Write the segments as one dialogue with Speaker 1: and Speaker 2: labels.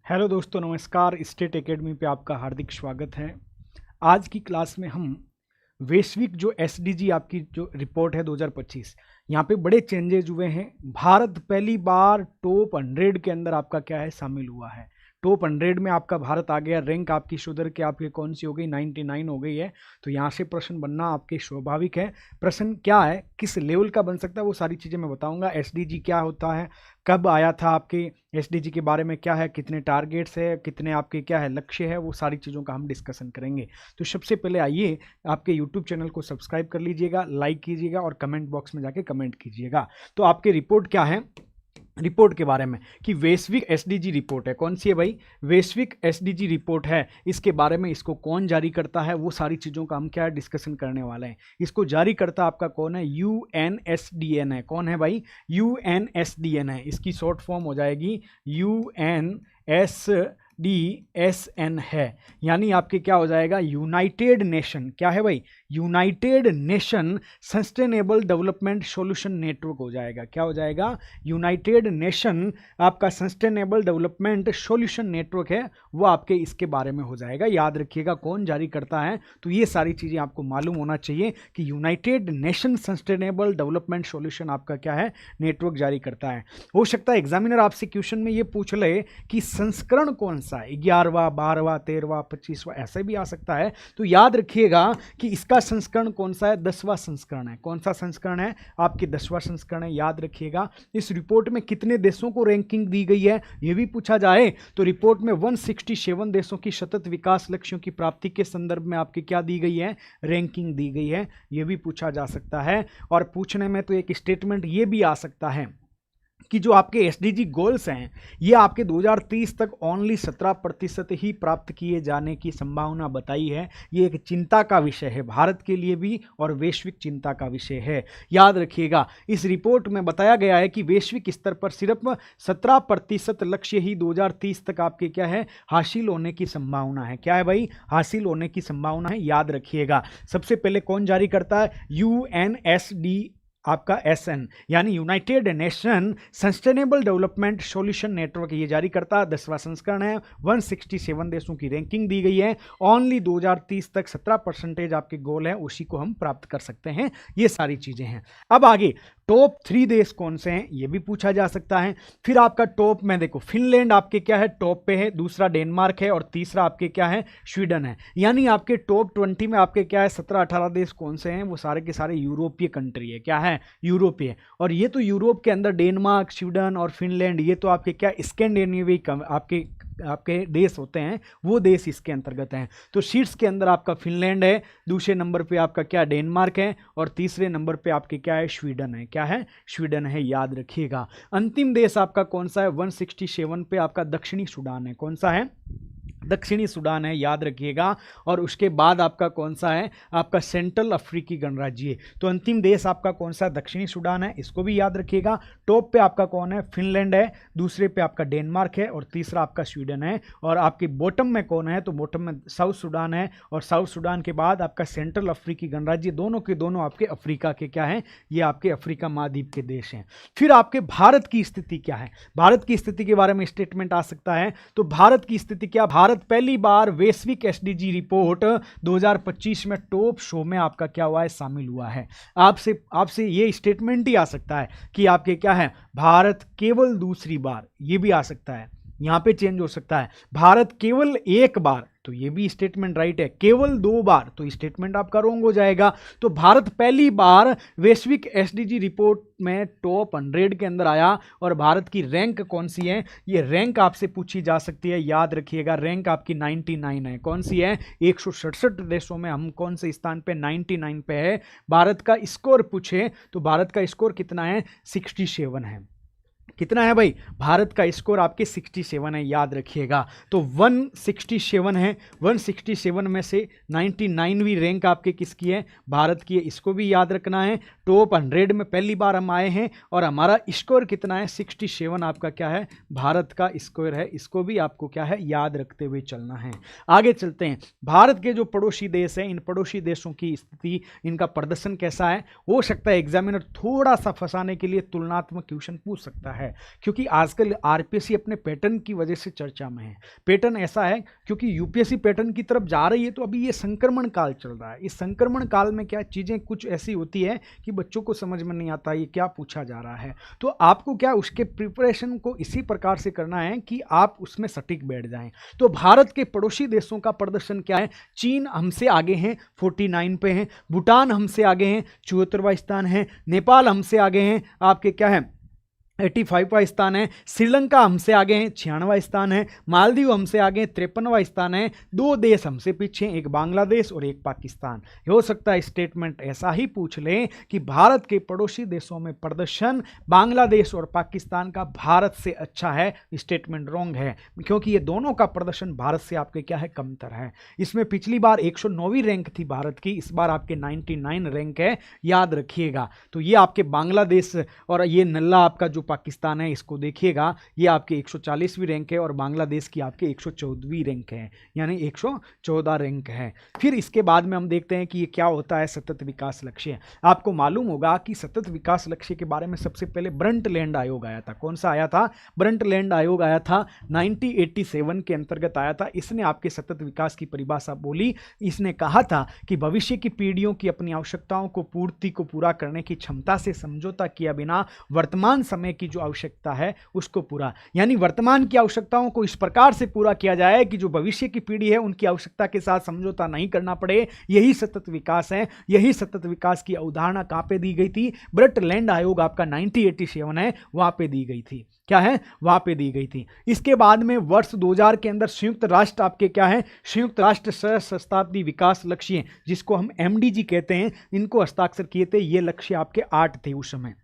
Speaker 1: Hello दोस्तों, नमस्कार। State academy पे आपका हार्दिक स्वागत है। आज की क्लास में हम वैश्विक जो एसडीजी आपकी जो रिपोर्ट है 2025, यहाँ पे बड़े चेंजेज हुए हैं। भारत पहली बार टॉप 100 के अंदर आपका क्या है शामिल हुआ है। टॉप 100 में आपका भारत आ गया। रैंक आपकी सुधर के आपकी कौन सी हो गई, 99 हो गई है। तो यहाँ से प्रश्न बनना आपके स्वाभाविक है। प्रश्न क्या है, किस लेवल का बन सकता है, वो सारी चीज़ें मैं बताऊंगा। एसडीजी क्या होता है, कब आया था, आपके एसडीजी के बारे में क्या है, कितने टारगेट्स है, कितने आपके क्या है लक्ष्य है, वो सारी चीज़ों का हम डिस्कशन करेंगे। तो सबसे पहले आइए आपके यूट्यूब चैनल को सब्सक्राइब कर लीजिएगा, लाइक कीजिएगा और कमेंट बॉक्स में जाके कमेंट कीजिएगा। तो आपकी रिपोर्ट क्या है, रिपोर्ट के बारे में कि वैश्विक एसडीजी रिपोर्ट है। कौन सी है भाई, वैश्विक एसडीजी रिपोर्ट है। इसके बारे में इसको कौन जारी करता है, वो सारी चीज़ों का हम क्या डिस्कशन करने वाले हैं। इसको जारी करता आपका कौन है, यूएनएसडीएन है। कौन है भाई, यूएनएसडीएन है। इसकी शॉर्ट फॉर्म हो जाएगी यूएनएसडीएन है। यानी आपके क्या हो जाएगा, यूनाइटेड नेशन। क्या है भाई, United nation sustainable development solution network हो जाएगा। क्या हो जाएगा, यूनाइटेड नेशन आपका सस्टेनेबल डेवलपमेंट सॉल्यूशन नेटवर्क है, वो आपके इसके बारे में हो जाएगा। याद रखिएगा कौन जारी करता है। तो ये सारी चीज़ें आपको मालूम होना चाहिए कि United nation sustainable development solution आपका क्या है, नेटवर्क जारी करता है। हो सकता है एग्जामिनर आपसे क्वेश्चन में ये पूछ ले कि संस्करण कौन सा है, 11वां 12वां 13वां 25वां, ऐसे भी आ सकता है। तो याद रखिएगा कि इसका संस्करण कौन सा है, 10वां संस्करण है। कौन सा संस्करण है, आपके 10वां संस्करण है। याद रखिएगा इस रिपोर्ट में कितने देशों को रैंकिंग दी गई है, यह भी पूछा जाए तो रिपोर्ट में 167 देशों की सतत विकास लक्ष्यों की प्राप्ति के संदर्भ में आपकी क्या दी गई है, रैंकिंग दी गई है। यह भी पूछा जा सकता है। और पूछने में तो एक स्टेटमेंट ये भी आ सकता है कि जो आपके एसडीजी गोल्स हैं ये आपके 2030 तक ओनली 17% ही प्राप्त किए जाने की संभावना बताई है। ये एक चिंता का विषय है भारत के लिए भी और वैश्विक चिंता का विषय है। याद रखिएगा इस रिपोर्ट में बताया गया है कि वैश्विक स्तर पर सिर्फ 17% लक्ष्य ही 2030 तक आपके क्या है, हासिल होने की संभावना है। क्या है भाई, हासिल होने की संभावना है। याद रखिएगा सबसे पहले कौन जारी करता है, यूएनएसडी आपका एसएन यानी United nation sustainable development solution network, ये जारी करता है। 10वां संस्करण है। 167 देशों की रैंकिंग दी गई है। ओनली 2030 तक 17% आपके गोल है, उसी को हम प्राप्त कर सकते हैं। ये सारी चीजें हैं। अब आगे टॉप 3 देश कौन से हैं, ये भी पूछा जा सकता है। फिर आपका टॉप में देखो, फिनलैंड आपके क्या है, टॉप पे है। दूसरा डेनमार्क है और तीसरा आपके क्या है, स्वीडन है। यानी आपके टॉप 20 में आपके क्या है, 17-18 देश कौन से हैं, वो सारे के सारे यूरोपीय कंट्री है। क्या है, यूरोपीय। और ये तो यूरोप के अंदर डेनमार्क, स्वीडन और फिनलैंड, ये तो आपके क्या स्कैंडिनेवियन आपके देश होते हैं, वो देश इसके अंतर्गत हैं। तो शीर्ष के अंदर आपका फिनलैंड है, दूसरे नंबर पे आपका क्या डेनमार्क है और तीसरे नंबर पे आपके क्या है, स्वीडन है। क्या है, स्वीडन है। याद रखिएगा अंतिम देश आपका कौन सा है, 167 पे आपका दक्षिणी सूडान है। कौन सा है, दक्षिणी सूडान है। याद रखिएगा। और उसके बाद आपका कौन सा है, आपका सेंट्रल अफ्रीकी गणराज्य। तो अंतिम देश आपका कौन सा, दक्षिणी सूडान है, इसको भी याद रखिएगा। टॉप पे आपका कौन है, फिनलैंड है। दूसरे पे आपका डेनमार्क है और तीसरा आपका स्वीडन है। और आपके बॉटम में कौन है, तो बॉटम में साउथ सूडान है। और साउथ सूडान के बाद आपका सेंट्रल अफ्रीकी गणराज्य। दोनों के दोनों आपके अफ्रीका के क्या है, ये आपके अफ्रीका महाद्वीप के देश हैं। फिर आपके भारत की स्थिति क्या है, भारत की स्थिति के बारे में स्टेटमेंट आ सकता है। तो भारत की स्थिति क्या, भारत पहली बार वैश्विक एसडीजी रिपोर्ट 2025 में टॉप 100 में आपका क्या हुआ है, शामिल हुआ है। आपसे ये स्टेटमेंट ही आ सकता है कि आपके क्या है, भारत केवल दूसरी बार, ये भी आ सकता है। यहां पे चेंज हो सकता है, भारत केवल एक बार, तो ये भी स्टेटमेंट राइट है। केवल 2 बार, तो स्टेटमेंट आपका रॉन्ग हो जाएगा। तो भारत पहली बार वैश्विक एसडीजी रिपोर्ट में टॉप 100 के अंदर आया। और भारत की रैंक कौन सी है, ये रैंक आपसे पूछी जा सकती है। याद रखिएगा रैंक आपकी 99 है। कौन सी है, 167 देशों में हम कौन से स्थान पे, 99 पे है। भारत का स्कोर पूछे तो भारत का स्कोर कितना है, 67 है। कितना है भाई, भारत का स्कोर आपके 67 है। याद रखिएगा। तो 167 है, 167 में से 99वीं रैंक आपके किसकी है, भारत की है। इसको भी याद रखना है। टॉप 100 में पहली बार हम आए हैं और हमारा स्कोर कितना है, 67 आपका क्या है, भारत का स्कोर है। इसको भी आपको क्या है, याद रखते हुए चलना है। आगे चलते हैं। भारत के जो पड़ोसी देश हैं, इन पड़ोसी देशों की स्थिति, इनका प्रदर्शन कैसा है। हो सकता है एग्जामिनर थोड़ा सा फंसाने के लिए तुलनात्मक क्वेश्चन पूछ सकता है। है, क्योंकि आजकल आरपीएससी अपने पैटर्न की वजह से चर्चा में है। पैटर्न ऐसा है क्योंकि यूपीएससी पैटर्न की तरफ जा रही है, तो अभी ये संक्रमण काल चल रहा है। इस संक्रमण काल में क्या चीज़ें कुछ ऐसी होती है कि बच्चों को समझ में नहीं आता ये क्या पूछा जा रहा है, तो आपको क्या उसके प्रिपरेशन को इसी प्रकार से करना है कि आप उसमें सटीक बैठ जाएं। तो भारत के पड़ोसी देशों का प्रदर्शन क्या है? चीन हमसे आगे हैं, 49 पे हैं, भूटान हमसे आगे हैं, 74वां स्थान है, नेपाल हमसे आगे हैं, आपके क्या है 85वां स्थान है, श्रीलंका हमसे आगे हैं, 96वां स्थान है, मालदीव हमसे आगे हैं, 53वां स्थान है, 2 देश हमसे पीछे, एक बांग्लादेश और एक पाकिस्तान। हो सकता है स्टेटमेंट ऐसा ही पूछ लें कि भारत के पड़ोसी देशों में प्रदर्शन बांग्लादेश और पाकिस्तान का भारत से अच्छा है। स्टेटमेंट रॉन्ग है, क्योंकि ये दोनों का प्रदर्शन भारत से आपके क्या है कमतर है। इसमें पिछली बार 109वीं रैंक थी भारत की, इस बार आपके 99 रैंक है, याद रखिएगा। तो ये आपके बांग्लादेश और ये नल्ला आपका जो पाकिस्तान है, इसको देखिएगा, ये आपके 140वीं रैंक है और बांग्लादेश की आपके 114वीं रैंक है, यानी 114 रैंक है। फिर इसके बाद में हम देखते हैं कि ये क्या होता है सतत विकास लक्ष्य। आपको मालूम होगा कि सतत विकास लक्ष्य के बारे में सबसे पहले ब्रंटलैंड आयोग आया था। कौन सा आया था? ब्रंटलैंड आयोग आया था, 1987 के अंतर्गत आया था। इसने आपके सतत विकास की परिभाषा बोली। इसने कहा था कि भविष्य की पीढ़ियों की अपनी आवश्यकताओं को पूरा करने की क्षमता से समझौता किया बिना वर्तमान समय की जो आवश्यकता है उसको पूरा, यानी वर्तमान की आवश्यकताओं को इस प्रकार से पूरा किया जाए कि जो भविष्य की पीढ़ी है उनकी आवश्यकता के साथ समझौता नहीं करना पड़े। यही सतत विकास है। यही सतत विकास की अवधारणा कहां पे दी गई थी? ब्रंटलैंड आयोग आपका 1987 है, वहां पे दी गई थी। क्या है? वहां पे दी गई थी। इसके बाद में वर्ष 2000 के अंदर संयुक्त राष्ट्र आपके क्या है? संयुक्त राष्ट्र सहस्त्राब्दी विकास लक्ष्य, जिसको हम एमडीजी कहते हैं, इनको हस्ताक्षर किए थे। ये लक्ष्य आपके 8 थे उस समय।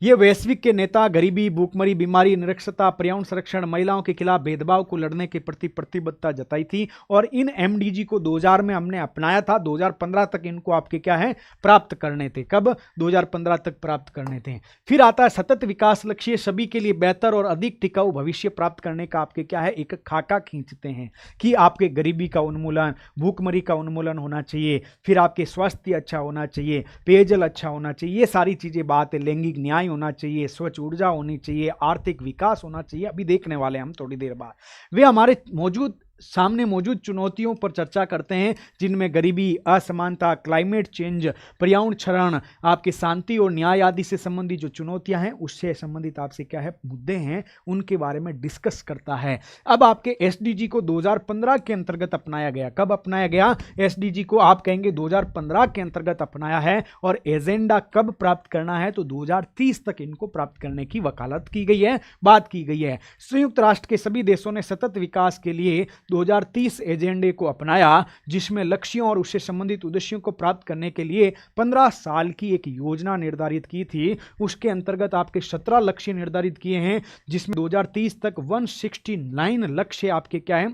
Speaker 1: ये वैश्विक के नेता गरीबी, भूखमरी, बीमारी, निरक्षरता, पर्यावरण संरक्षण, महिलाओं के खिलाफ भेदभाव को लड़ने के प्रति प्रतिबद्धता जताई थी और इन एमडीजी को 2000 में हमने अपनाया था। 2015 तक इनको आपके क्या है प्राप्त करने थे। कब? 2015 तक प्राप्त करने थे। फिर आता है सतत विकास लक्ष्य, सभी के लिए बेहतर और अधिक टिकाऊ भविष्य प्राप्त करने का आपके क्या है एक खाका खींचते हैं कि आपके गरीबी का उन्मूलन, भूखमरी का उन्मूलन होना चाहिए, फिर आपके स्वास्थ्य अच्छा होना चाहिए, पेयजल अच्छा होना चाहिए, ये सारी चीजें बात है, लैंगिक न्याय होना चाहिए, स्वच्छ ऊर्जा होनी चाहिए, आर्थिक विकास होना चाहिए। अभी देखने वाले हम थोड़ी देर बाद। वे हमारे सामने मौजूद चुनौतियों पर चर्चा करते हैं, जिनमें गरीबी, असमानता, क्लाइमेट चेंज, पर्यावरण क्षरण, आपके शांति और न्याय आदि से संबंधित जो चुनौतियां हैं उससे संबंधित आपसे क्या है मुद्दे हैं, उनके बारे में डिस्कस करता है। अब आपके एसडीजी को 2015 के अंतर्गत अपनाया गया। कब अपनाया गया? एसडीजी को आप कहेंगे 2015 के अंतर्गत अपनाया है और एजेंडा कब प्राप्त करना है? तो 2030 तक इनको प्राप्त करने की वकालत की गई है, बात की गई है। संयुक्त राष्ट्र के सभी देशों ने सतत विकास के लिए 2030 एजेंडे को अपनाया, जिसमें लक्ष्यों और उससे संबंधित उद्देश्यों को प्राप्त करने के लिए 15 साल की एक योजना निर्धारित की थी। उसके अंतर्गत आपके 17 लक्ष्य निर्धारित किए हैं, जिसमें 2030 तक 169 लक्ष्य आपके क्या है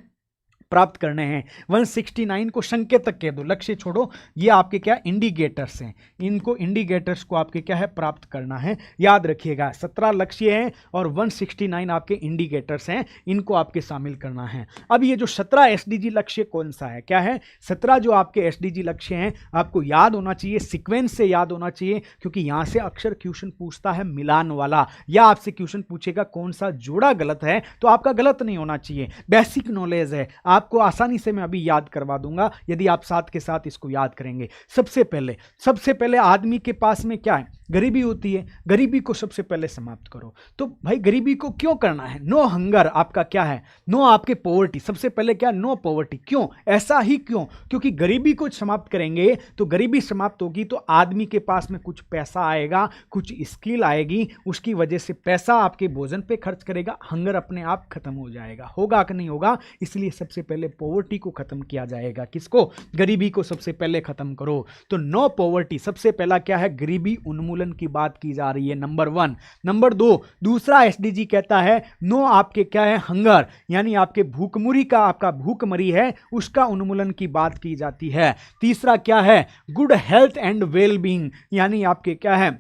Speaker 1: प्राप्त करने हैं। 169 को संकेतक कह दो, लक्ष्य छोड़ो, ये आपके क्या इंडिकेटर्स हैं। इनको इंडिकेटर्स को आपके क्या है प्राप्त करना है, याद रखिएगा। 17 लक्ष्य हैं और 169 आपके इंडिकेटर्स हैं, इनको आपके शामिल करना है। अब ये जो 17 एसडीजी लक्ष्य कौन सा है? क्या है? 17 जो आपके एसडीजी लक्ष्य हैं आपको याद होना चाहिए, सीक्वेंस से याद होना चाहिए, क्योंकि यहां से अक्सर क्वेश्चन पूछता है मिलान वाला, या आपसे क्वेश्चन पूछेगा कौन सा जोड़ा गलत है, तो आपका गलत नहीं होना चाहिए। बेसिक नॉलेज है, आपको आसानी से मैं अभी याद करवा दूंगा यदि आप साथ के साथ इसको याद करेंगे। सबसे पहले आदमी के पास में क्या है? गरीबी होती है। गरीबी को सबसे पहले समाप्त करो। तो भाई गरीबी को क्यों करना है? नो हंगर आपका क्या है? नो आपके पॉवर्टी। सबसे पहले क्या? No poverty. क्यों? ऐसा ही क्यों? क्योंकि गरीबी को समाप्त करेंगे तो गरीबी समाप्त होगी तो आदमी के पास में कुछ पैसा आएगा, कुछ स्किल आएगी, उसकी वजह से पैसा आपके भोजन पे खर्च करेगा, हंगर अपने आप खत्म हो जाएगा। होगा कि नहीं होगा? इसलिए सबसे पहले पॉवर्टी को खत्म किया जाएगा। किसको? गरीबी को सबसे पहले खत्म करो। तो नो पॉवर्टी सबसे पहला क्या है? गरीबी उन्मूलन की बात की जा रही है, नंबर 1। नंबर 2, दूसरा एसडीजी कहता है नो आपके क्या है? हंगर, यानी आपके भूखमरी का, आपका भूखमरी है उसका उन्मूलन की बात की जाती है। तीसरा क्या है? Good health and well being, यानी आपके क्या है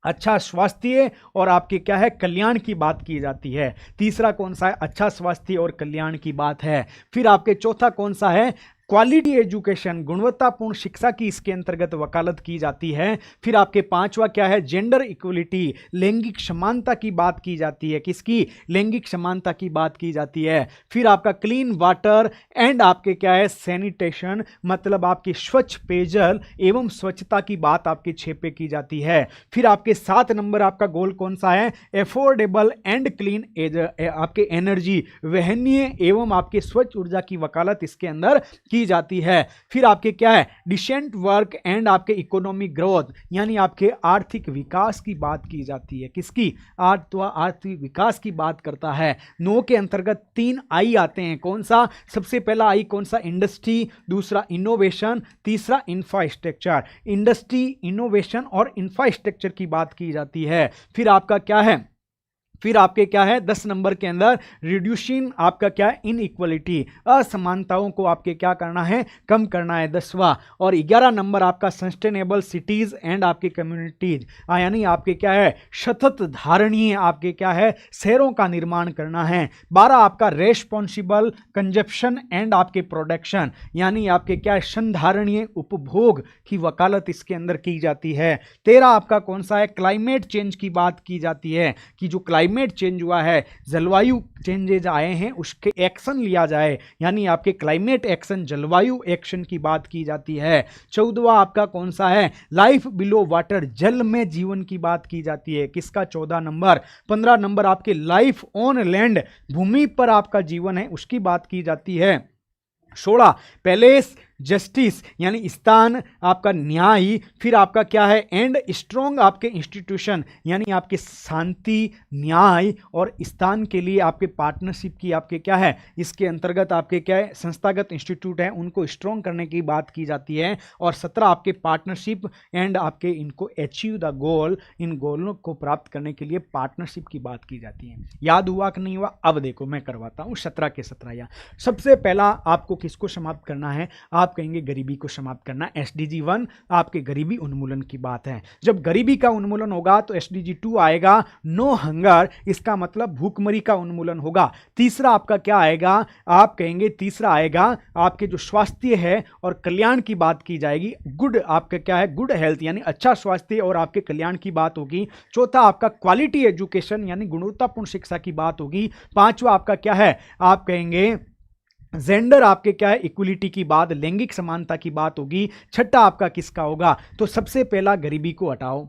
Speaker 1: अच्छा स्वास्थ्य और आपके क्या है कल्याण की बात की जाती है। तीसरा कौन सा है? अच्छा स्वास्थ्य और कल्याण की बात है। फिर आपके चौथा कौन सा है? क्वालिटी एजुकेशन, गुणवत्तापूर्ण शिक्षा की इसके अंतर्गत वकालत की जाती है। फिर आपके पांचवा क्या है, जेंडर इक्वलिटी, लैंगिक समानता की बात की जाती है। किसकी, लैंगिक समानता की बात की जाती है। फिर आपका क्लीन वाटर एंड आपके क्या है, सैनिटेशन, मतलब आपकी स्वच्छ पेयजल एवं स्वच्छता की बात आपके 6 पे की जाती है। फिर आपके 7 नंबर आपका गोल कौन सा है, एफोर्डेबल एंड क्लीन आपके एनर्जी, वहनीय एवं आपके स्वच्छ ऊर्जा की वकालत इसके अंदर की जाती है। फिर आपके क्या है, डिसेंट वर्क एंड आपके इकोनॉमिक ग्रोथ, यानी आपके आर्थिक विकास की बात की जाती है। किसकी, आर्थिक विकास की बात करता है। 9 के अंतर्गत 3 आई आते हैं। कौन सा, सबसे पहला आई कौन सा, इंडस्ट्री, दूसरा इनोवेशन, तीसरा इंफ्रास्ट्रक्चर। इंडस्ट्री, इनोवेशन और इंफ्रास्ट्रक्चर की बात की जाती है। फिर आपका क्या है, फिर आपके क्या है 10 नंबर के अंदर रिड्यूसिंग आपका क्या है, इनइक्वलिटी, असमानताओं को आपके क्या करना है, कम करना है 10वां। और 11 नंबर आपका सस्टेनेबल सिटीज एंड आपके कम्युनिटीज, यानी आपके क्या है, सतत धारणीय आपके क्या है, शहरों का निर्माण करना है। 12 आपका रेस्पॉन्सिबल कंजप्शन एंड आपके प्रोडक्शन, यानी आपके क्या है, संधारणीय उपभोग की वकालत इसके अंदर की जाती है। 13 आपका कौन सा है, क्लाइमेट चेंज की बात की जाती है कि जो क्लाइमेट चेंज हुआ है, जलवायु चेंजेज आए हैं, उसके एक्शन लिया जाए, यानी आपके क्लाइमेट एक्शन, जलवायु एक्शन की बात की जाती है। 14वां आपका कौन सा है, लाइफ बिलो वाटर, जल में जीवन की बात की जाती है। किसका, 14 नंबर। 15 नंबर आपके लाइफ ऑन लैंड, भूमि पर आपका जीवन है, उसकी बात की जाती है। 16 पैलेस जस्टिस, यानी स्थान आपका न्याय। फिर आपका क्या है, एंड स्ट्रॉन्ग आपके इंस्टीट्यूशन, यानी आपके शांति, न्याय और स्थान के लिए आपके पार्टनरशिप की आपके क्या है, इसके अंतर्गत आपके क्या है, संस्थागत इंस्टीट्यूट है, उनको स्ट्रॉन्ग करने की बात की जाती है। और 17 आपके पार्टनरशिप एंड आपके इनको अचीव द गोल, इन गोलों को प्राप्त करने के लिए पार्टनरशिप की बात की जाती है। याद हुआ कि नहीं हुआ, अब देखो मैं करवाता हूँ 17 के 17 या। सबसे पहला आपको किसको समाप्त करना है, आप कहेंगे गरीबी को समाप्त करना। एसडीजी 1 आपके गरीबी उन्मूलन की बात है। जब गरीबी का उन्मूलन होगा तो एसडीजी 2 आएगा, नो हंगर, इसका मतलब भूखमरी का उन्मूलन होगा। तीसरा आपका क्या आएगा, आप कहेंगे तीसरा आएगा आपके जो स्वास्थ्य है और कल्याण की बात की जाएगी, गुड आपका क्या है, गुड हेल्थ, यानी अच्छा स्वास्थ्य और आपके कल्याण की बात होगी। चौथा आपका क्वालिटी एजुकेशन, यानी गुणवत्तापूर्ण शिक्षा की बात होगी। पांचवा आपका क्या है, आप कहेंगे जेंडर आपके क्या है, इक्वलिटी की बात, लैंगिक समानता की बात होगी। छठा आपका किसका होगा, तो सबसे पहला गरीबी को हटाओ,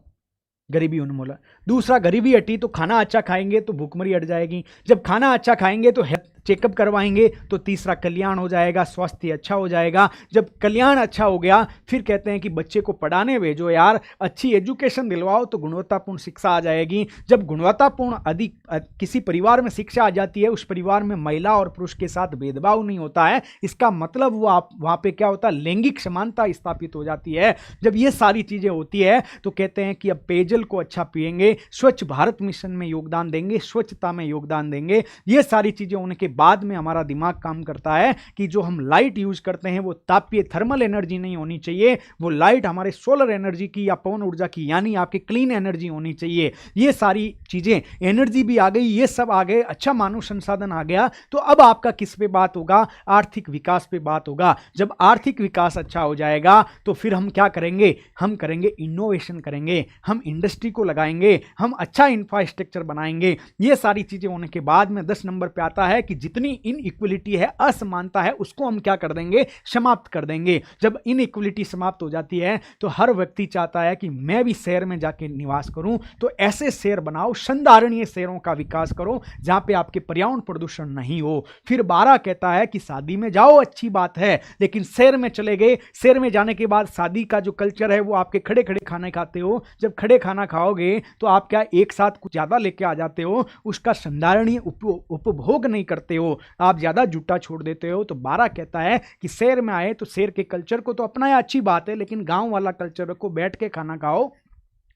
Speaker 1: गरीबी उन्मूलन। दूसरा, गरीबी हटी तो खाना अच्छा खाएंगे तो भूखमरी हट जाएगी। जब खाना अच्छा खाएंगे तो चेकअप करवाएंगे तो तीसरा कल्याण हो जाएगा, स्वास्थ्य अच्छा हो जाएगा। जब कल्याण अच्छा हो गया फिर कहते हैं कि बच्चे को पढ़ाने भेजो यार, अच्छी एजुकेशन दिलवाओ तो गुणवत्तापूर्ण शिक्षा आ जाएगी। जब गुणवत्तापूर्ण अधिक किसी परिवार में शिक्षा आ जाती है, उस परिवार में महिला और पुरुष के साथ भेदभाव नहीं होता है, इसका मतलब वो आप वहाँ पे क्या होता है, लैंगिक समानता स्थापित हो जाती है। जब ये सारी चीज़ें होती है तो कहते हैं कि अब पेयजल को अच्छा पिएंगे, स्वच्छ भारत मिशन में योगदान देंगे, स्वच्छता में योगदान देंगे। ये सारी चीज़ें होने के बाद में हमारा दिमाग काम करता है कि जो हम लाइट यूज करते हैं वो तापीय थर्मल एनर्जी नहीं होनी चाहिए, वो लाइट हमारे सोलर एनर्जी की या पवन ऊर्जा की, यानी आपकी क्लीन एनर्जी होनी चाहिए। ये सारी चीजें, एनर्जी भी आ गई, ये सब आ गए, अच्छा मानव संसाधन आ गया। तो अब आपका किस पे बात होगा, आर्थिक विकास पे बात होगा। जब आर्थिक विकास अच्छा हो जाएगा तो फिर हम क्या करेंगे, हम करेंगे इनोवेशन करेंगे, हम इंडस्ट्री को लगाएंगे, हम अच्छा इंफ्रास्ट्रक्चर बनाएंगे। ये सारी चीजें होने के बाद में 10 नंबर पे आता है कि जितनी इनइक्वलिटी है, असमानता है, उसको हम क्या कर देंगे, समाप्त कर देंगे। जब इनइक्वलिटी समाप्त हो जाती है तो हर व्यक्ति चाहता है कि मैं भी शहर में जाके निवास करूं, तो ऐसे शहर बनाओ, संधारणीय शहरों का विकास करो जहां पे आपके पर्यावरण प्रदूषण नहीं हो। फिर 12 कहता है कि शादी में जाओ अच्छी बात है, लेकिन शहर में चले गए, शहर में जाने के बाद शादी का जो कल्चर है वो आपके खड़े खड़े खाने खाते हो। जब खड़े खाना खाओगे तो आप क्या एक साथ कुछ ज्यादा लेके आ जाते हो, उसका संधारणीय उपभोग नहीं करते हो, आप ज्यादा जूठा छोड़ देते हो। तो 12 कहता है कि शहर में आए तो शहर के कल्चर को तो अपनाया अच्छी बात है, लेकिन गांव वाला कल्चर को बैठ के खाना खाओ,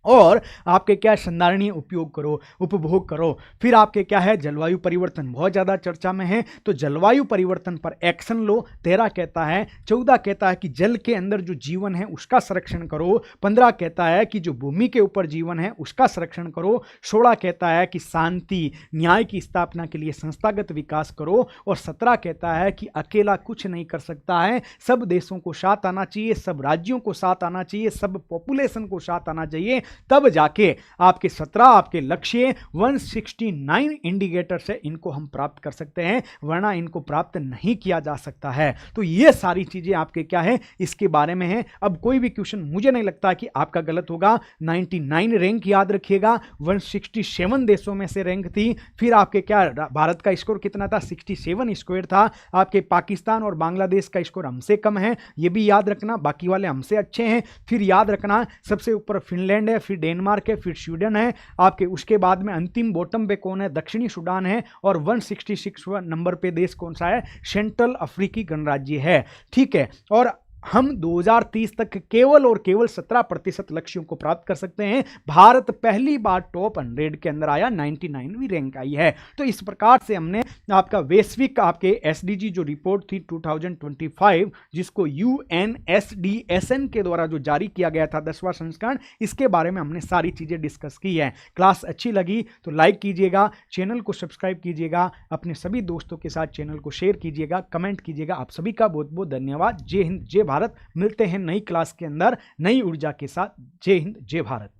Speaker 1: और आपके क्या है, संधारणीय उपयोग करो, उपभोग करो। फिर आपके क्या है, जलवायु परिवर्तन बहुत ज़्यादा चर्चा में है, तो जलवायु परिवर्तन पर एक्शन लो। 13 कहता है, 14 कहता है कि जल के अंदर जो जीवन है उसका संरक्षण करो। 15 कहता है कि जो भूमि के ऊपर जीवन है उसका संरक्षण करो। 16 कहता है कि शांति न्याय की स्थापना के लिए संस्थागत विकास करो। और 17 कहता है कि अकेला कुछ नहीं कर सकता है, सब देशों को साथ आना चाहिए, सब राज्यों को साथ आना चाहिए, सब पॉपुलेशन को साथ आना चाहिए, तब जाके आपके 17 आपके लक्ष्य 169 इंडिकेटर से इनको हम प्राप्त कर सकते हैं, वरना इनको प्राप्त नहीं किया जा सकता है। तो ये सारी चीजें आपके क्या है, इसके बारे में है। अब कोई भी क्वेश्चन मुझे नहीं लगता कि आपका गलत होगा। 99 रैंक याद रखिएगा, 167 देशों में से रैंक थी। फिर आपके क्या, भारत का स्कोर कितना था, 67 स्क्वायर था। आपके पाकिस्तान और बांग्लादेश का स्कोर हमसे कम है, ये भी याद रखना, बाकी वाले हमसे अच्छे हैं। फिर याद रखना सबसे ऊपर फिनलैंड है, फिर डेनमार्क है, फिर स्वीडन है आपके, उसके बाद में अंतिम बॉटम पे कौन है, दक्षिणी सूडान है। और 166 नंबर पे देश कौन सा है, सेंट्रल अफ्रीकी गणराज्य है। ठीक है, और हम 2030 तक केवल और केवल 17% लक्ष्यों को प्राप्त कर सकते हैं। भारत पहली बार टॉप 100 के अंदर आया, 99वीं रैंक आई है। तो इस प्रकार से हमने आपका वैश्विक आपके एसडीजी जो रिपोर्ट थी 2025, जिसको यूएनएसडीएसएन के द्वारा जो जारी किया गया था 10वां संस्करण, इसके बारे में हमने सारी चीजें डिस्कस की है। क्लास अच्छी लगी तो लाइक कीजिएगा, चैनल को सब्सक्राइब कीजिएगा, अपने सभी दोस्तों के साथ चैनल को शेयर कीजिएगा, कमेंट कीजिएगा। आप सभी का बहुत बहुत धन्यवाद। जय हिंद जय भारत। मिलते हैं नई क्लास के अंदर नई ऊर्जा के साथ। जय हिंद जय भारत।